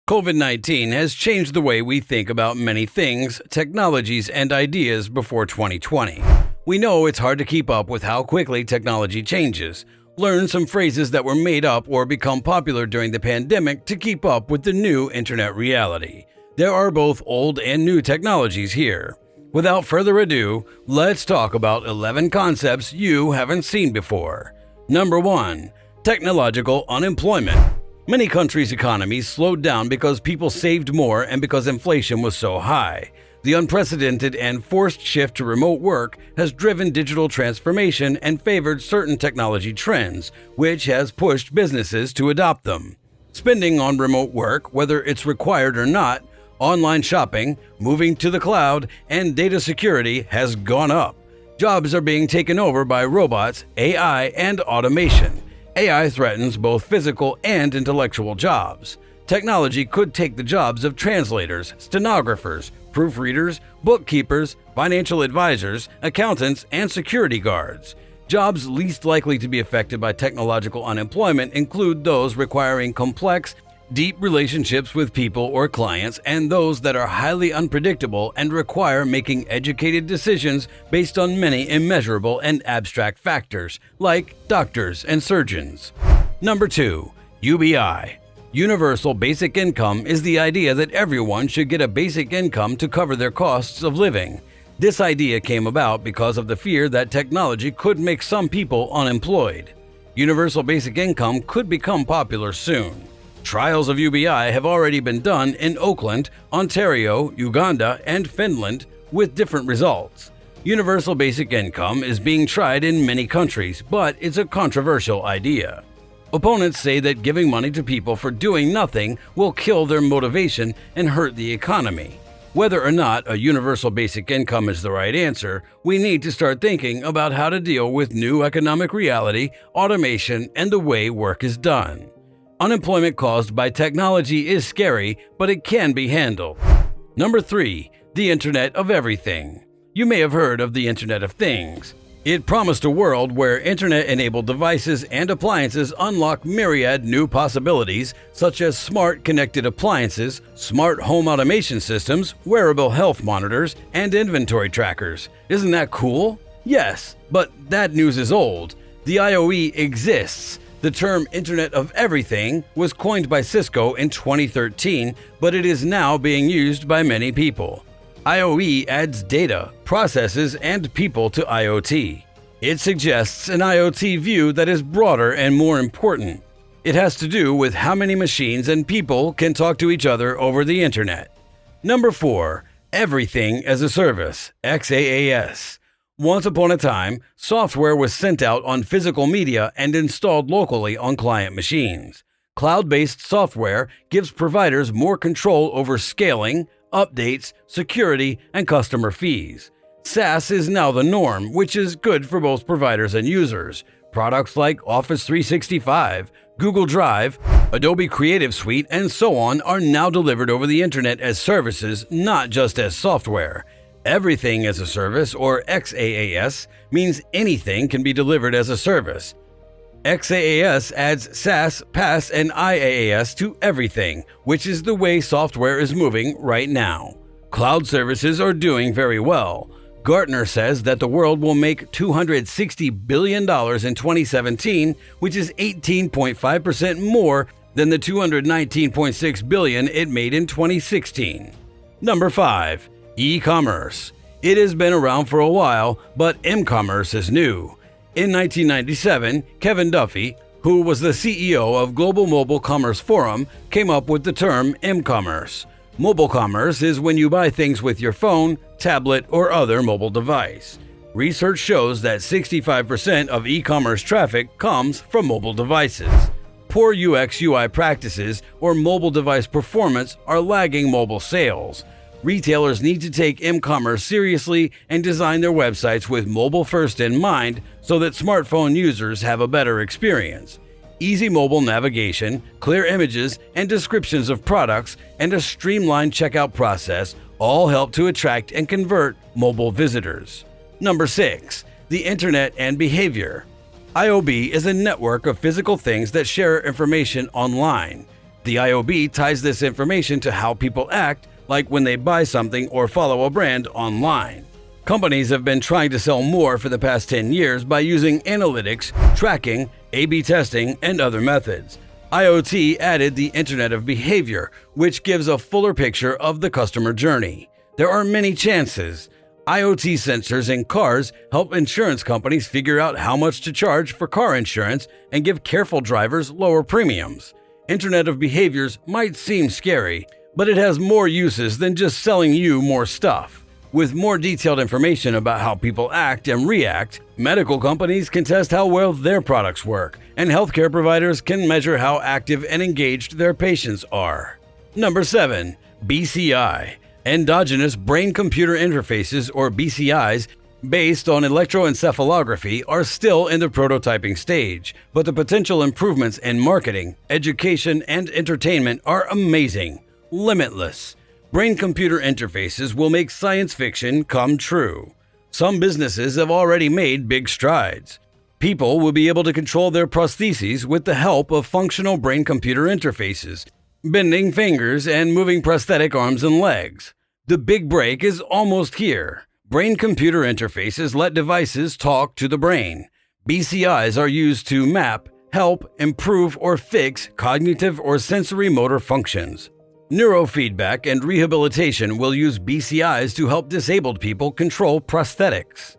COVID-19 has changed the way we think about many things, technologies, and ideas before 2020. We know it's hard to keep up with how quickly technology changes. Learn some phrases that were made up or become popular during the pandemic to keep up with the new internet reality. There are both old and new technologies here. Without further ado, let's talk about 11 concepts you haven't seen before. Number 1. Technological unemployment. Many countries' economies slowed down because people saved more and because inflation was so high. The unprecedented and forced shift to remote work has driven digital transformation and favored certain technology trends, which has pushed businesses to adopt them. Spending on remote work, whether it's required or not, online shopping, moving to the cloud, and data security has gone up. Jobs are being taken over by robots, AI, and automation. AI threatens both physical and intellectual jobs. Technology could take the jobs of translators, stenographers, proofreaders, bookkeepers, financial advisors, accountants, and security guards. Jobs least likely to be affected by technological unemployment include those requiring complex, deep relationships with people or clients, and those that are highly unpredictable and require making educated decisions based on many immeasurable and abstract factors, like doctors and surgeons. Number 2. UBI. Universal Basic Income is the idea that everyone should get a basic income to cover their costs of living. This idea came about because of the fear that technology could make some people unemployed. Universal Basic Income could become popular soon. Trials of UBI have already been done in Oakland, Ontario, Uganda, and Finland with different results. Universal Basic Income is being tried in many countries, but it's a controversial idea. Opponents say that giving money to people for doing nothing will kill their motivation and hurt the economy. Whether or not a universal basic income is the right answer, we need to start thinking about how to deal with new economic reality, automation, and the way work is done. Unemployment caused by technology is scary, but it can be handled. Number 3. The Internet of Everything. You may have heard of the Internet of Things. It promised a world where Internet-enabled devices and appliances unlock myriad new possibilities, such as smart connected appliances, smart home automation systems, wearable health monitors, and inventory trackers. Isn't that cool? Yes, but that news is old. The IOE exists. The term Internet of Everything was coined by Cisco in 2013, but it is now being used by many people. IOE adds data, processes, and people to IoT. It suggests an IoT view that is broader and more important. It has to do with how many machines and people can talk to each other over the Internet. Number 4. Everything as a Service, XaaS. Once upon a time, software was sent out on physical media and installed locally on client machines. Cloud-based software gives providers more control over scaling, updates, security, and customer fees. SaaS is now the norm, which is good for both providers and users. Products like Office 365, Google Drive, Adobe Creative Suite, and so on are now delivered over the Internet as services, not just as software. Everything as a Service, or XaaS, means anything can be delivered as a service. XaaS adds SaaS, PaaS, and IaaS to everything, which is the way software is moving right now. Cloud services are doing very well. Gartner says that the world will make $260 billion in 2017, which is 18.5% more than the $219.6 billion it made in 2016. Number 5. E-commerce. It has been around for a while, but m-commerce is new. In 1997, Kevin Duffy, who was the CEO of Global Mobile Commerce Forum, came up with the term m-commerce. Mobile commerce is when you buy things with your phone, tablet, or other mobile device. Research shows that 65% of e-commerce traffic comes from mobile devices. Poor UX/UI practices or mobile device performance are lagging mobile sales. Retailers need to take m-commerce seriously and design their websites with mobile first in mind so that smartphone users have a better experience. Easy mobile navigation, clear images and descriptions of products, and a streamlined checkout process all help to attract and convert mobile visitors. Number 6. The Internet and Behavior. IOB is a network of physical things that share information online. The IOB ties this information to how people act, like when they buy something or follow a brand online. Companies have been trying to sell more for the past 10 years by using analytics, tracking, A/B testing, and other methods. IoT added the Internet of Behavior, which gives a fuller picture of the customer journey. There are many chances. IoT sensors in cars help insurance companies figure out how much to charge for car insurance and give careful drivers lower premiums. Internet of Behaviors might seem scary, but it has more uses than just selling you more stuff. With more detailed information about how people act and react, medical companies can test how well their products work, and healthcare providers can measure how active and engaged their patients are. Number 7. BCI. Endogenous Brain-Computer Interfaces, or BCIs, based on electroencephalography are still in the prototyping stage, but the potential improvements in marketing, education, and entertainment are amazing, limitless. Brain-computer interfaces will make science fiction come true. Some businesses have already made big strides. People will be able to control their prostheses with the help of functional brain-computer interfaces, bending fingers and moving prosthetic arms and legs. The big break is almost here. Brain-computer interfaces let devices talk to the brain. BCIs are used to map, help, improve, or fix cognitive or sensory motor functions. Neurofeedback and rehabilitation will use BCIs to help disabled people control prosthetics.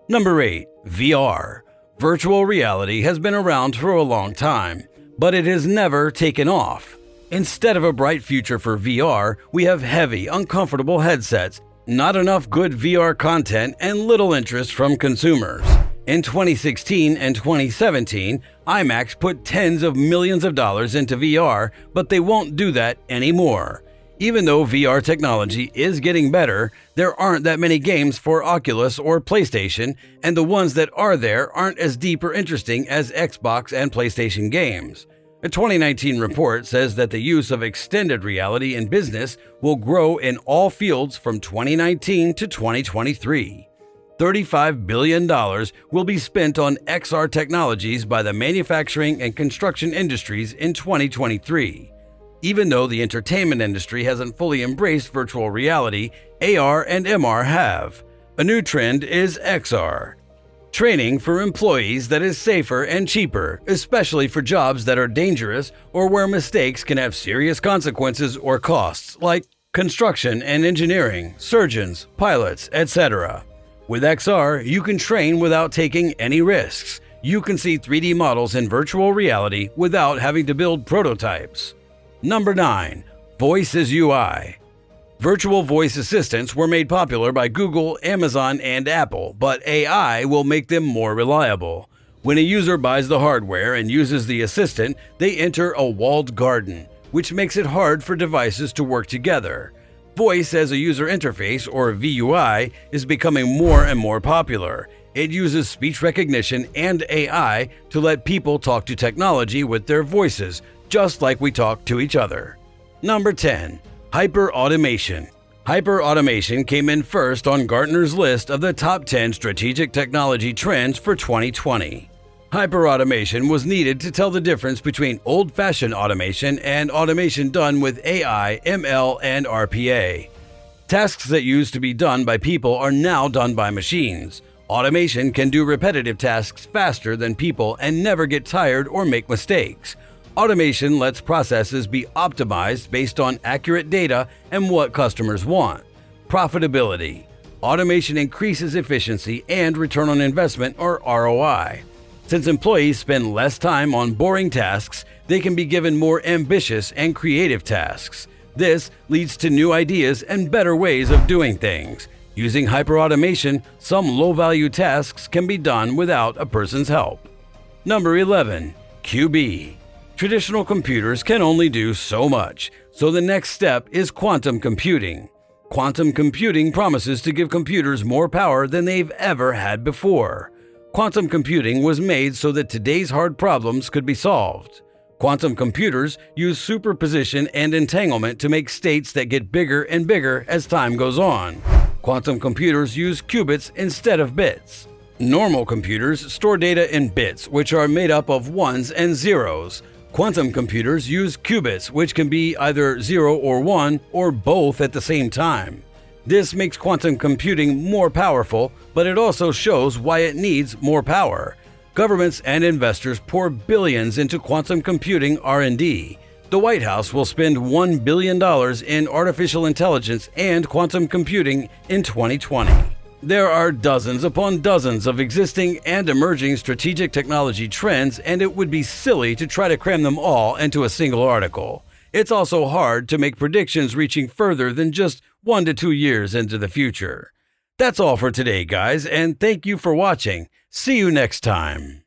Number 8. VR. Virtual reality has been around for a long time, but it has never taken off. Instead of a bright future for VR, we have heavy, uncomfortable headsets, not enough good VR content, and little interest from consumers. In 2016 and 2017, IMAX put tens of millions of dollars into VR, but they won't do that anymore. Even though VR technology is getting better, there aren't that many games for Oculus or PlayStation, and the ones that are there aren't as deep or interesting as Xbox and PlayStation games. A 2019 report says that the use of extended reality in business will grow in all fields from 2019 to 2023. $35 billion will be spent on XR technologies by the manufacturing and construction industries in 2023. Even though the entertainment industry hasn't fully embraced virtual reality, AR and MR have. A new trend is XR. Training for employees that is safer and cheaper, especially for jobs that are dangerous or where mistakes can have serious consequences or costs, like construction and engineering, surgeons, pilots, etc. With XR, you can train without taking any risks. You can see 3D models in virtual reality without having to build prototypes. Number 9. Voice as UI. Virtual voice assistants were made popular by Google, Amazon, and Apple, but AI will make them more reliable. When a user buys the hardware and uses the assistant, they enter a walled garden, which makes it hard for devices to work together. Voice as a user interface, or VUI, is becoming more and more popular. It uses speech recognition and AI to let people talk to technology with their voices, just like we talk to each other. Number 10. Hyper-automation. Hyper-automation came in first on Gartner's list of the top 10 strategic technology trends for 2020. Hyper-automation was needed to tell the difference between old-fashioned automation and automation done with AI, ML, and RPA. Tasks that used to be done by people are now done by machines. Automation can do repetitive tasks faster than people and never get tired or make mistakes. Automation lets processes be optimized based on accurate data and what customers want. Profitability. Automation increases efficiency and return on investment, or ROI. Since employees spend less time on boring tasks, they can be given more ambitious and creative tasks. This leads to new ideas and better ways of doing things. Using hyperautomation, some low-value tasks can be done without a person's help. Number 11. QB. Traditional computers can only do so much, so the next step is quantum computing. Quantum computing promises to give computers more power than they've ever had before. Quantum computing was made so that today's hard problems could be solved. Quantum computers use superposition and entanglement to make states that get bigger and bigger as time goes on. Quantum computers use qubits instead of bits. Normal computers store data in bits, which are made up of ones and zeros. Quantum computers use qubits, which can be either 0 or 1 or both at the same time. This makes quantum computing more powerful, but it also shows why it needs more power. Governments and investors pour billions into quantum computing R&D. The White House will spend $1 billion in artificial intelligence and quantum computing in 2020. There are dozens upon dozens of existing and emerging strategic technology trends, and it would be silly to try to cram them all into a single article. It's also hard to make predictions reaching further than just 1 to 2 years into the future. That's all for today, guys, and thank you for watching. See you next time.